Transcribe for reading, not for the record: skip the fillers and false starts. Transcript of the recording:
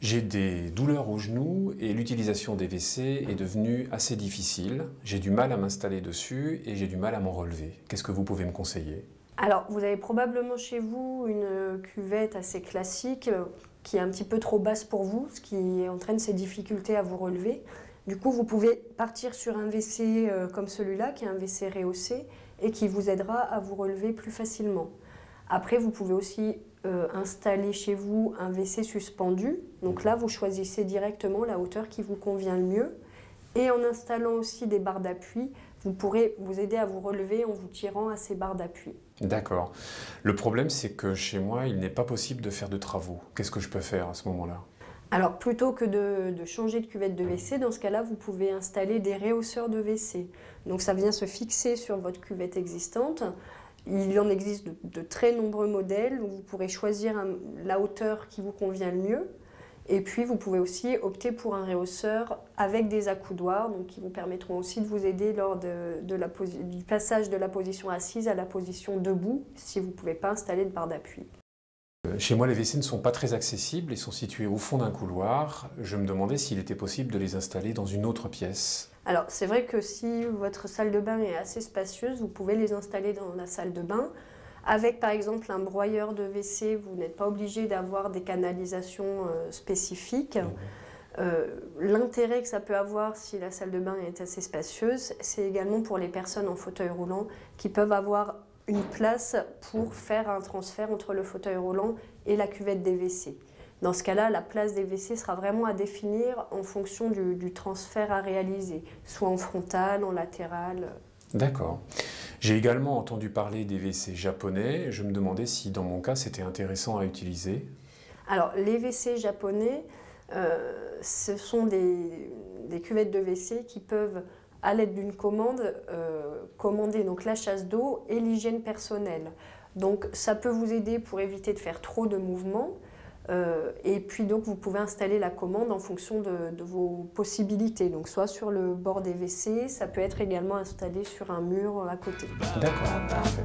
J'ai des douleurs aux genoux et l'utilisation des WC est devenue assez difficile. J'ai du mal à m'installer dessus et j'ai du mal à m'en relever. Qu'est-ce que vous pouvez me conseiller? Alors, vous avez probablement chez vous une cuvette assez classique qui est un petit peu trop basse pour vous, ce qui entraîne ces difficultés à vous relever. Du coup, vous pouvez partir sur un WC comme celui-là, qui est un WC rehaussé et qui vous aidera à vous relever plus facilement. Après, vous pouvez aussi installer chez vous un WC suspendu. Donc là, vous choisissez directement la hauteur qui vous convient le mieux. Et en installant aussi des barres d'appui, vous pourrez vous aider à vous relever en vous tirant à ces barres d'appui. D'accord. Le problème, c'est que chez moi, il n'est pas possible de faire de travaux. Qu'est-ce que je peux faire à ce moment-là? Alors, plutôt que de changer de cuvette de WC, dans ce cas-là, vous pouvez installer des rehausseurs de WC. Donc, ça vient se fixer sur votre cuvette existante. Il en existe de très nombreux modèles, donc vous pourrez choisir la hauteur qui vous convient le mieux. Et puis, vous pouvez aussi opter pour un rehausseur avec des accoudoirs, donc qui vous permettront aussi de vous aider lors du passage de la position assise à la position debout, si vous ne pouvez pas installer de barre d'appui. Chez moi, les WC ne sont pas très accessibles et sont situés au fond d'un couloir. Je me demandais s'il était possible de les installer dans une autre pièce. Alors, c'est vrai que si votre salle de bain est assez spacieuse, vous pouvez les installer dans la salle de bain. Avec par exemple un broyeur de WC, vous n'êtes pas obligé d'avoir des canalisations spécifiques. L'intérêt que ça peut avoir si la salle de bain est assez spacieuse, c'est également pour les personnes en fauteuil roulant qui peuvent avoir une place pour faire un transfert entre le fauteuil roulant et la cuvette des WC. Dans ce cas-là, la place des WC sera vraiment à définir en fonction du transfert à réaliser, soit en frontal, en latéral. D'accord. J'ai également entendu parler des WC japonais. Je me demandais si, dans mon cas, c'était intéressant à utiliser. Alors, les WC japonais, ce sont des cuvettes de WC qui peuvent, à l'aide d'une commande, commander donc la chasse d'eau et l'hygiène personnelle. Donc, ça peut vous aider pour éviter de faire trop de mouvements. Et puis donc vous pouvez installer la commande en fonction de vos possibilités, donc soit sur le bord des WC, ça peut être également installé sur un mur à côté. D'accord, parfait.